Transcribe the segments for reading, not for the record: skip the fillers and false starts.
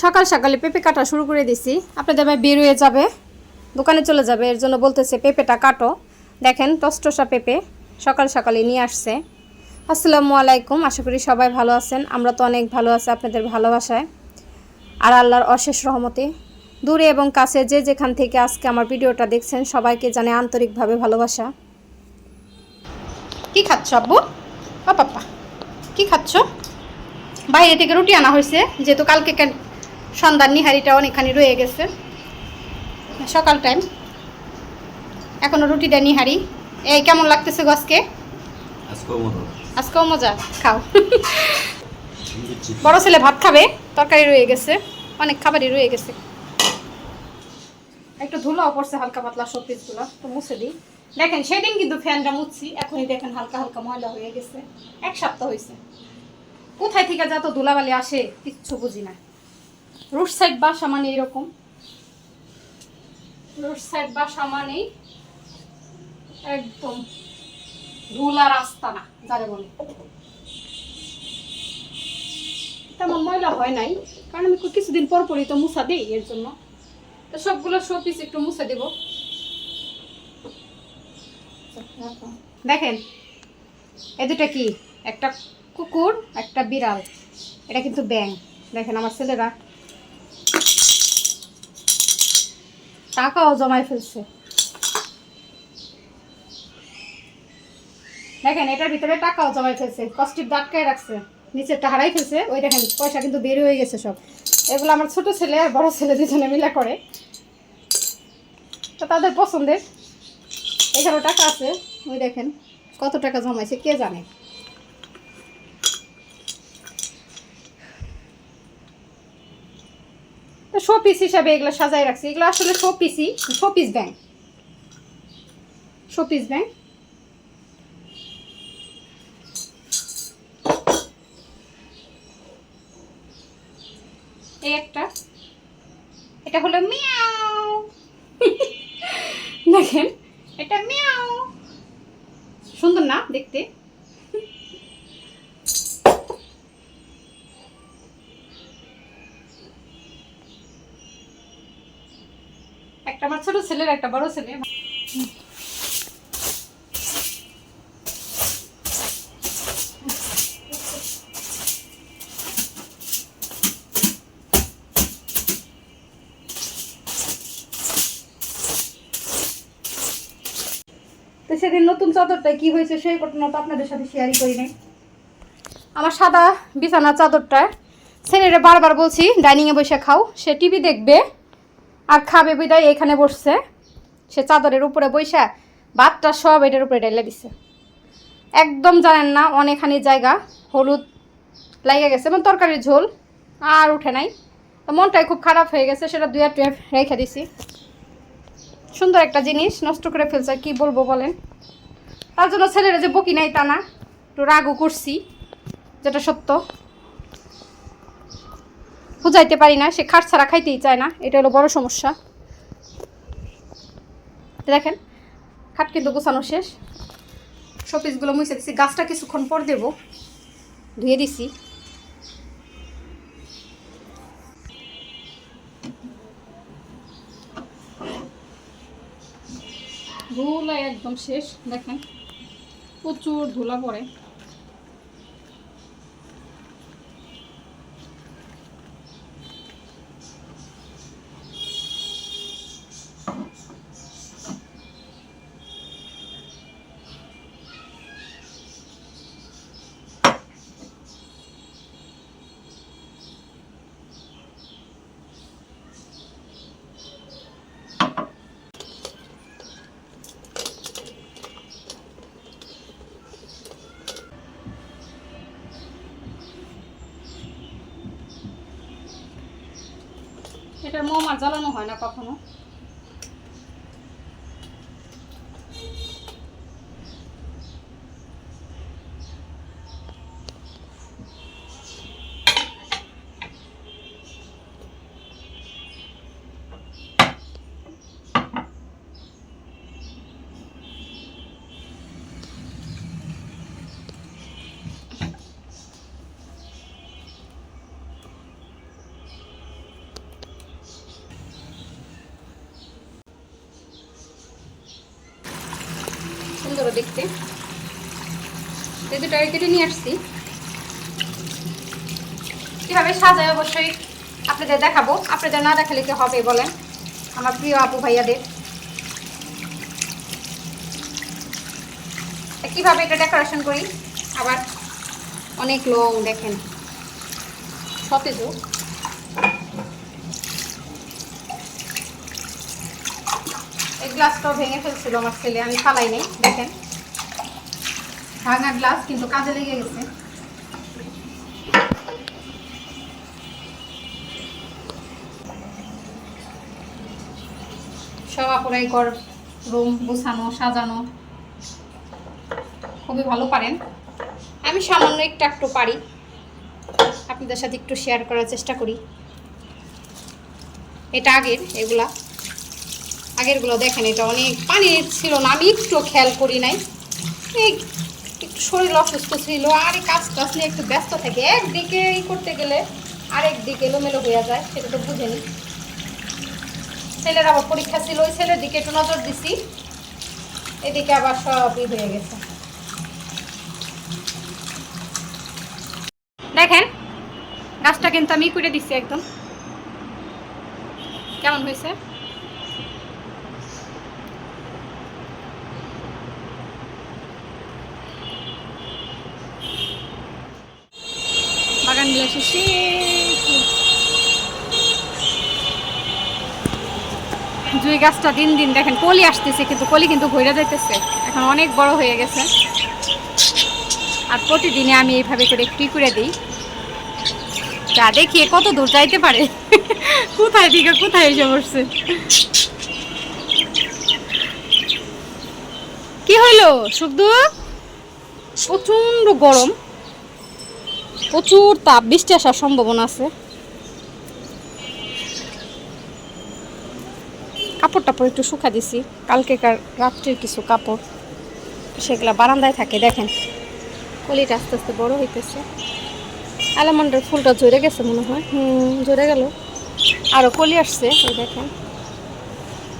সকাল সকালে পেঁপে কাটা শুরু করে দিছি। আপনাদের ভাই বের হয়ে যাবে, দোকানে চলে যাবে, এর জন্য বলতেছে পেঁপেটা কাটো। দেখেন টসটসা পেঁপে সকাল সকালে নিয়ে আসছে। আসসালামু আলাইকুম, আশা করি সবাই ভালো আছেন। আমরা তো অনেক ভালো আছি আপনাদের ভালোবাসায় আর আল্লাহর অশেষ রহমতে। দূরে এবং কাছে যে যেখান থেকে আজকে আমার ভিডিওটা দেখছেন সবাইকে জানে আন্তরিকভাবে ভালোবাসা। কি খাচ্ছ আব্বু? ও পাপ্পা কি খাচ্ছ? বাইরে থেকে রুটি আনা হয়েছে, যেহেতু কালকে সন্ধ্যার নিহারিটা অনেকখানি রয়ে গেছে। সকাল টাইম এখনো রুটিটা নিহারি। এই কেমন লাগতেছে গো আজকে? আজকেও মজা, খাও। বড় ছেলে ভাত খাবে, তরকারি রয়ে গেছে, অনেক খাবারই রয়ে গেছে। একটু ধুলাও পড়ছে হালকা পাতলা, সব পিসগুলো তো মুছে দিই। দেখেন সেদিন কিন্তু ফ্যানটা মুছছি, এখনই দেখেন হালকা হালকা ময়লা হয়ে গেছে। এক সপ্তাহ হয়েছে। কোথায় থেকে যত ধুলাবালি আসে কিচ্ছু বুঝি না। রোড সাইড বাসা মানে এরকম, রোড সাইড বাসা মানেই একদম ধুলা রাস্তা না যারে বলে। তেমন ময়লা হয় নাই, কারণ আমি কিছুদিন পর পরই তো মুছা দিই, এর জন্য তো সবগুলো শোপিস একটু মুছে দেব। দেখেন এ দুটা কি, একটা কুকুর একটা বিড়াল, এটা কিন্তু ব্যাঙ। দেখেন আমার ছেলেরা টাকাও জমায় ফেলছে। দেখেন এটার ভিতরে টাকাও জমাই ফেলছে, কষ্টিপ দাঁটকায় রাখছে, নিচেরটা হারাই ফেলছে। ওই দেখেন পয়সা কিন্তু বের হয়ে গেছে সব। এগুলো আমার ছোট ছেলে আর বড় ছেলে দুজনে মিলে করে, তো তাদের পছন্দের। এখানেও টাকা আছে, ওই দেখেন কত টাকা জমাইছে কে জানে। তো শো পিস হিসাবে এগুলো সাজাই রাখছি। এগুলো আসলে শো পিসই, show piece bank, show piece bank. এই একটা, এটা হলো মিয়াও। দেখেন এটা মিয়াও, সুন্দর না দেখতে? একটা আমার ছোট ছেলের, একটা বড় ছেলে। তো সেদিন নতুন চাদরটা কি হয়েছে সেই ঘটনা তো আপনাদের সাথে শেয়ারই করি নাই। আমার সাদা বিছানার চাদরটা ছেলেরে বারবার বলছি ডাইনিংয়ে বসে খাও, সে টিভি দেখবে আর খাবে বিদায় এখানে বসছে। সে চাদরের উপরে বইসা ভাতটা সব এটার উপরে ঢেলে দিছে। একদম জানেন না, অনেকখানি জায়গা হলুদ লাগিয়ে গেছে এবং তরকারির ঝোল আর উঠে নাই। তো মনটাই খুব খারাপ হয়ে গেছে, সেটা দুই টুয়ে রেখে দিছি। সুন্দর একটা জিনিস নষ্ট করে ফেলছে, কি বলবো বলেন। তার জন্য ছেলেরা যে বকি নাই তা না, একটু রাগও করছি, যেটা সত্য। বুঝাইতে পারি না, সে খাট ছাড়া খাইতেই চায় না, এটা হলো বড় সমস্যা। দেখেন খাট কিন্তু গোছানো শেষ, শোপিসগুলো মুছে দিছি। গাছটা কিছুক্ষণ পর দেব, ধুয়ে দিছি। ধুলা একদম শেষ, দেখেন প্রচুর ধুলা পড়ে। এটার মোম আর জ্বালানো হয় না কখনো। সুন্দর দেখতে। এই দুটো কেটে নিয়ে আসছি, কিভাবে সাজায় অবশ্যই আপনাদের দেখাবো। আপনাদের না দেখালে কি হবে বলেন, আমার প্রিয় আপু ভাইয়াদের। কিভাবে এটা ডেকোরেশন করি, আবার অনেক লং দেখেন সতেজ। এই গ্লাসটাও ভেঙে ফেলছিল আমার ছেলে, আমি ফালাই নেই। দেখেন ভাঙা গ্লাস কিন্তু কাজে লেগে গেছে। সব আপুরাই ঘর রুম গোছানো সাজানো খুবই ভালো পারেন। আমি সামান্য একটু পারি, আপনাদের সাথে একটু শেয়ার করার চেষ্টা করি। এটা আগেরগুলো দেখেন, এটা অনেক পানি ছিল না, আমি একটু খেয়াল করি নাই। একটু শরীর অসুস্থ ছিল, আর এই কাজ নিয়ে একটু ব্যস্ত থাকে, একদিকে করতে গেলে আরেকদিকে এলোমেলো হয়ে যায়, সেটা তো বুঝেনি। ছেলের আবার পরীক্ষা ছিল, ওই ছেলের দিকে একটু নজর দিছি, এদিকে আবার সবই হয়ে গেছে। দেখেন গাছটা কিন্তু আমি করে দিচ্ছি একদম, কেমন হয়েছে। বাগান বিলাসী জুই গাছটা দিন দিন দেখেন কলি আসতেছে, কিন্তু কলি কিন্তু ঘুরে যাইতেছে, এখন অনেক বড় হয়ে গেছে। আর প্রতিদিনে আমি এইভাবে করে একটু করে দিই, যা দেখিয়ে কত দূর যাইতে পারে। কোথায় দিকে কোথায় এসে বসছে, কি হইলো শুধু প্রচন্ড গরম, প্রচুর তাপ, বৃষ্টি আসার সম্ভাবনা আছে। কাপড় টাপড় একটু শুকা দিছি, কালকেকার রাত্রির কিছু কাপড়, সেগুলা বারান্দায় থাকে। দেখেন কলিটা আস্তে আস্তে বড় হইতেছে। অ্যালামন্ডের ফুলটা ঝরে গেছে মনে হয়, ঝরে গেল, আরও কলি আসছে। এই দেখেন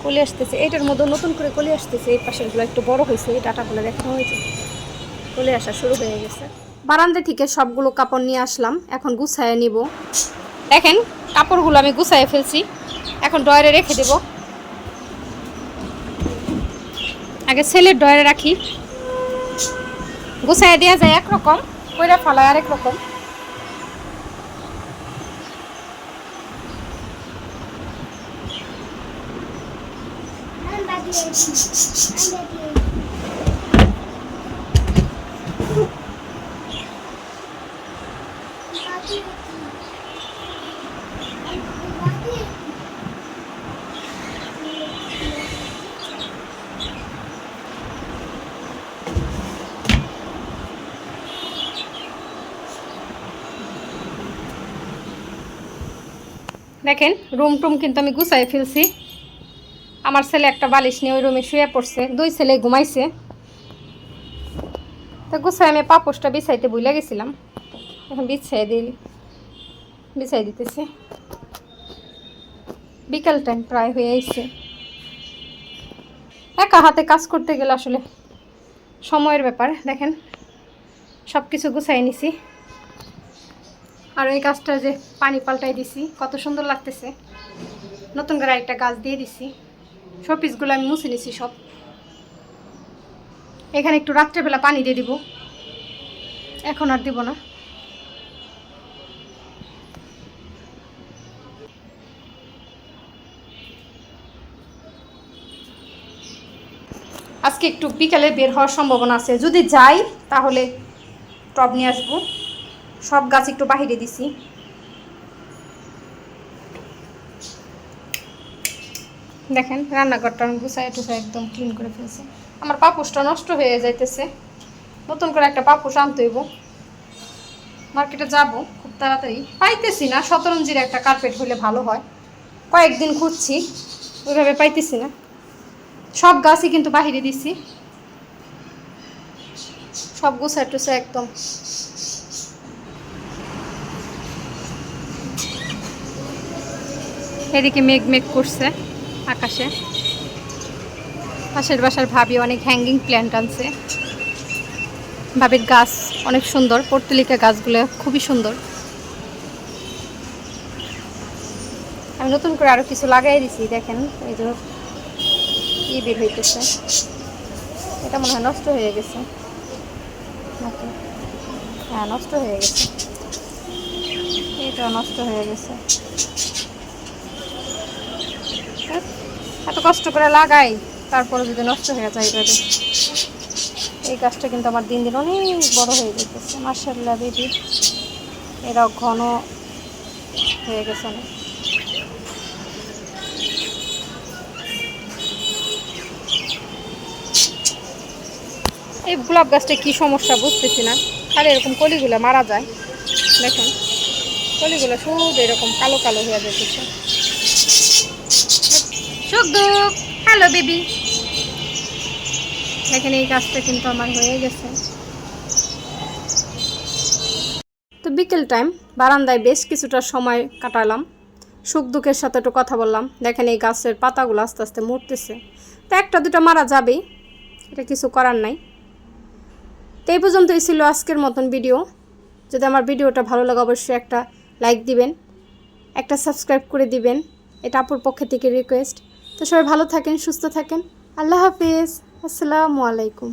কলি আসতেছে, এইটার মধ্যে নতুন করে কলি আসতেছে। এই পাশেরগুলো একটু বড় হয়েছে, এই ডাটাগুলো দেখানো হয়েছে, কলি আসা শুরু হয়ে গেছে। বারান্দা থেকে সবগুলো কাপড় নিয়ে আসলাম, এখন গুছায় নিব। দেখেন কাপড়গুলো আমি গুছায় ফেলছি, এখন ড্রয়ারে রেখে দেব। আগে ছেলের ড্রয়ারে রাখি, গুছায় দেওয়া যায় একরকম, কইরা ফেলায় আরেক রকম। দেখেন রুম টুম কিন্তু আমি গুছাই ফেলছি। আমার ছেলে একটা বালিশ নিয়ে ওই রুমে শুয়ে পড়ছে, দুই ছেলে ঘুমাইছে। তো গুছাই আমি পাপোশটা বিছাইতে ভুলে গেছিলাম, এখন বিছাই দিতেছি। বিকাল টাইম প্রায় হয়ে আসছে। একা হাতে কাজ করতে গেলে আসলে সময়ের ব্যাপার। দেখেন সব কিছু গুছাই নিছি, আর এই গাছটা যে পানি পাল্টাই দিছি, কত সুন্দর লাগতেছে। নতুন করে একটা গাছ দিয়ে দিছি, শোপিসগুলো আমি মুছে নিছি সব। এখানে একটু রাত্রেবেলা পানি দিয়ে দিব, এখন আর দিব না। আজকে একটু বিকালে বের হওয়ার সম্ভাবনা আছে, যদি যাই তাহলে টব নিয়ে আসবো। সব গাছ একটু বাহিরে দিছি। দেখেন রান্নাঘরটা আমি গুছাই টুছাই একদম ক্লিন করে ফেলছি। আমার পাপোশটা নষ্ট হয়ে যাইতেছে, নতুন করে একটা পাপোশ আনতে হইব। মার্কেটে যাব খুব তাড়াতাড়ি, পাইতেছি না। শতরঞ্জির একটা কার্পেট হলে ভালো হয়, কয়েকদিন খুঁজছি, ওইভাবে পাইতেছি না। সব গাছই কিন্তু বাহিরে দিছি, সব গুছাই টুছাই একদম। এদিকে মেঘ মেঘ করছে আকাশে, পাশের বাসার ভাবি অনেক হ্যাঙ্গিং প্ল্যান্ট আনছে। ভাবির গাছ অনেক সুন্দর, পর্তুলিকা গাছগুলো খুবই সুন্দর। আমি নতুন করে আরও কিছু লাগাই দিছি, দেখেন এই যে বের হইতেছে। এটা মনে হয় নষ্ট হয়ে গেছে, হ্যাঁ নষ্ট হয়ে গেছে, এটা নষ্ট হয়ে গেছে। এত কষ্ট করে লাগাই, তারপরে যদি নষ্ট হয়ে যায় এভাবে। এই গাছটা কিন্তু আমার দিন দিন অনেক বড় হয়ে যেতেছে। মাশাআল্লাহ বেবি, এরা ঘন হয়ে গেছে অনেক। এই গোলাপ গাছটা কি সমস্যা বুঝতেছি না, খালি এরকম কলিগুলো মারা যায়। দেখেন কলিগুলো শুধু এরকম কালো কালো হয়ে যেতেছে। হ্যালো বেবি, দেখেন এই গাছটা কিন্তু আমার হয়ে গেছে। তো বিকেল টাইম বারান্দায় বেশ কিছুটা সময় কাটালাম, সুখ দুঃখের সাথে একটু কথা বললাম। দেখেন এই গাছের পাতাগুলো আস্তে আস্তে মরতেছে, তো একটা দুটো মারা যাবেই, এটা কিছু করার নাই। তো এই পর্যন্তই ছিল আজকের মতন ভিডিও। যদি আমার ভিডিওটা ভালো লাগে অবশ্যই একটা লাইক দিবেন, একটা সাবস্ক্রাইব করে দিবেন, এটা আপুর পক্ষ থেকে রিকোয়েস্ট। তো সবাই ভালো থাকেন, সুস্থ থাকেন, আল্লাহ হাফিজ, আসসালামু আলাইকুম।